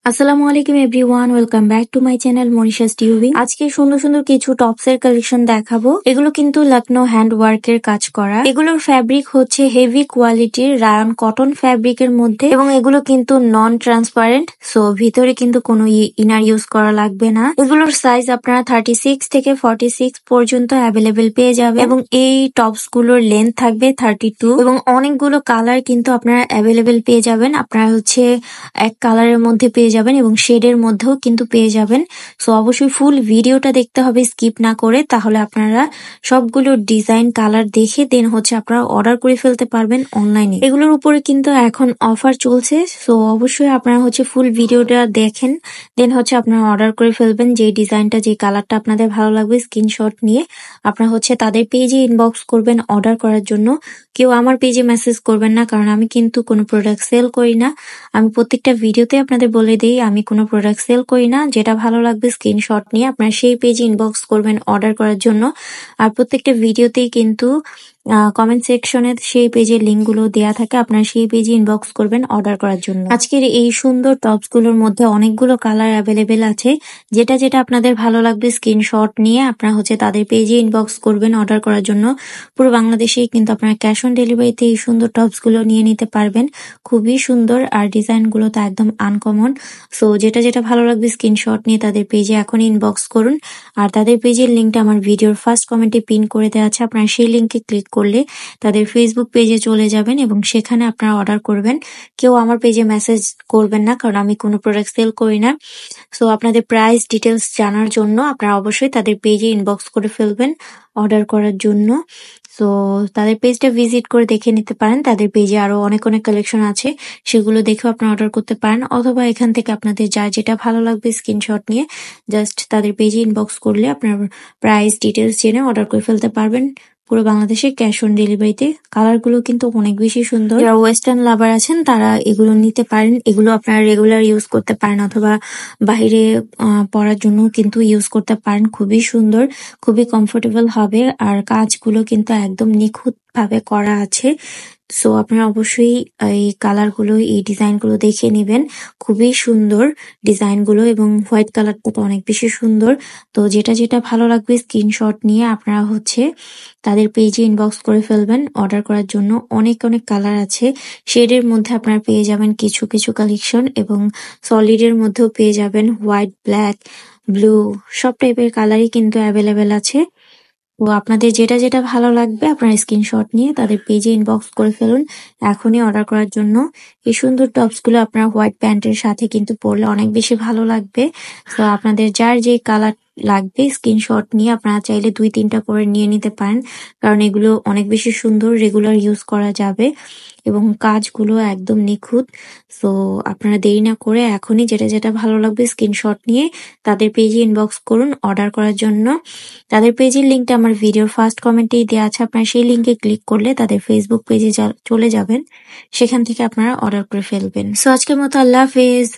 আসসালামু আলাইকুম everyone, welcome back to my channel Manisha's tubing. আজকে সুন্দর সুন্দর কিছু টপসের কালেকশন দেখাবো। এগুলো কিন্তু লখনৌ হ্যান্ড ওয়ার্কের কাজ করা। এগুলোর ফ্যাব্রিক হচ্ছে হেভি কোয়ালিটির রায়ন কটন ফ্যাব্রিকের মধ্যে এবং এগুলো কিন্তু নন ট্রান্সপারেন্ট, সো ভিতরে কিন্তু কোনো ইনার ইউজ করা লাগবে না। এগুলোর সাইজ আপনারা 36 থেকে 46 পর্যন্ত অ্যাভেলেবেল পেয়ে যাবে এবং এই টপস গুলোর লেন্থ থাকবে 32 এবং অনেকগুলো কালার কিন্তু আপনারা অ্যাভেলেবেল পেয়ে যাবেন। আপনারা হচ্ছে এক কালারের মধ্যে পেয়ে যাবেন এবং শেডের মধ্যেও কিন্তু পেয়ে যাবেন। সো অবশ্যই ফুল ভিডিওটা দেখতে হবে স্কিপ না করে, তাহলে আপনারা সবগুলো ডিজাইন কালার দেখে দেন হচ্ছে আপনারা অর্ডার করে ফেলতে পারবেন অনলাইনে। এগুলোর উপরে কিন্তু এখন অফার চলছে, সো অবশ্যই আপনারা হচ্ছে ফুল ভিডিওটা দেখেন, দেন হচ্ছে আপনারা অর্ডার করে ফেলবেন। যে ডিজাইনটা যে কালারটা আপনাদের ভালো লাগবে স্ক্রিনশট নিয়ে আপনারা হচ্ছে তাদের পেজে ইনবক্স করবেন অর্ডার করার জন্য। কেউ আমার পেজে মেসেজ করবেন না, কারণ আমি কিন্তু কোনো প্রোডাক্ট সেল করি না। আমি প্রত্যেকটা ভিডিওতে আপনাদের বলে দিই আমি কোনো প্রোডাক্ট সেল করি না। যেটা ভালো লাগবে স্ক্রিনশট নিয়ে আপনারা সেই পেজে ইনবক্স করবেন অর্ডার করার জন্য। আর প্রত্যেকটা ভিডিওতেই কিন্তু কমেন্ট সেকশনে সেই পেজের লিঙ্ক গুলো দেওয়া থাকে, আপনারা সেই পেজে ইনবক্স করবেন অর্ডার করার জন্য। আজকের এই সুন্দর টপস গুলোর মধ্যে অনেকগুলো কালার অ্যাভেলেবেল আছে। যেটা যেটা আপনাদের ভালো লাগবে স্ক্রিনশট নিয়ে আপনারা হচ্ছে তাদের পেজে ইনবক্স করবেন অর্ডার করার জন্য। পুরো বাংলাদেশেই কিন্তু আপনারা ক্যাশ অন ডেলিভারিতে এই সুন্দর টপস গুলো নিয়ে নিতে পারবেন। খুবই সুন্দর আর ডিজাইন গুলো তো একদম আনকমন। সো যেটা যেটা ভালো লাগবে স্ক্রিনশট নিয়ে তাদের পেজে এখন ইনবক্স করুন। আর তাদের পেজের লিঙ্কটা আমার ভিডিওর ফার্স্ট কমেন্টে পিন করে দেওয়া আছে, আপনারা সেই লিঙ্কে ক্লিক করলে তাদের ফেসবুক পেজে চলে যাবেন এবং সেখানে আপনারা অর্ডার করবেন। কেউ আমার পেজে মেসেজ করবেন না, কারণ আমি কোনো প্রোডাক্ট সেল করি না। সো আপনাদের প্রাইস ডিটেলস জানার জন্য আপনারা অবশ্যই তাদের পেজে ইনবক্স করে ফেলবেন অর্ডার করার জন্য। সো তাদের পেজটা ভিজিট করে দেখে নিতে পারেন। তাদের পেজে আরো অনেক অনেক কালেকশন আছে, সেগুলো দেখেও আপনারা অর্ডার করতে পারেন, অথবা এখান থেকে আপনাদের যার যেটা ভালো লাগবে স্ক্রিনশট নিয়ে জাস্ট তাদের পেজে ইনবক্স করলে আপনার প্রাইস ডিটেলস জেনে অর্ডার করে ফেলতে পারবেন পুরো বাংলাদেশে ক্যাশ অন ডেলিভারিতে। কালারগুলো কিন্তু অনেক বেশি সুন্দর। যারা ওয়েস্টার্ন লাভার আছেন তারা এগুলো নিতে পারেন। এগুলো আপনারা রেগুলার ইউজ করতে পারেন অথবা বাইরে পরার জন্য কিন্তু ইউজ করতে পারেন। খুবই সুন্দর, খুবই কমফোর্টেবল হবে আর কাজগুলো কিন্তু একদম নিখুঁত ভাবে করা আছে। সো আপনারা অবশ্যই এই কালারগুলো এই ডিজাইনগুলো দেখে নেবেন। খুবই সুন্দর ডিজাইনগুলো এবং হোয়াইট কালারটা তো অনেক বেশি সুন্দর। তো যেটা যেটা ভালো লাগবে স্ক্রিনশট নিয়ে আপনারা হচ্ছে তাদের পেজে ইনবক্স করে ফেলবেন অর্ডার করার জন্য। অনেক অনেক কালার আছে, শেডের মধ্যে আপনারা পেয়ে যাবেন কিছু কিছু কালেকশন এবং সলিডের মধ্যেও পেয়ে যাবেন। হোয়াইট, ব্ল্যাক, ব্লু সব টাইপের কালারই কিন্তু অ্যাভেলেবেল আছে। তো আপনাদের যেটা যেটা ভালো লাগবে আপনারা স্ক্রিনশট নিয়ে তাদের পেজে ইনবক্স করে ফেলুন এখনই অর্ডার করার জন্য। এই সুন্দর টপস গুলো আপনারা হোয়াইট প্যান্টের সাথে কিন্তু পরলে অনেক বেশি ভালো লাগবে। তো আপনাদের যার যে কালার লাগবে স্ক্রিনশট নিয়ে আপনারা চাইলে 2-3টা করে নিয়ে নিতে পারেন, কারণ এগুলো অনেক বেশি সুন্দর, রেগুলার ইউজ করা যাবে এবং কাজগুলো একদম নিখুঁত। সো আপনারা দেরি না করে এখনই যেটা যেটা ভালো লাগবে স্ক্রিনশট নিয়ে তাদের পেজে ইনবক্স করুন অর্ডার করার জন্য। তাদের পেজের লিঙ্কটা আমার ভিডিওর ফার্স্ট কমেন্টেই দেওয়া আছে, আপনারা সেই লিঙ্কে ক্লিক করলে তাদের ফেসবুক পেজে চলে যাবেন, সেখান থেকে আপনারা অর্ডার করে ফেলবেন। সো আজকের মতো আল্লাহ হাফেজ।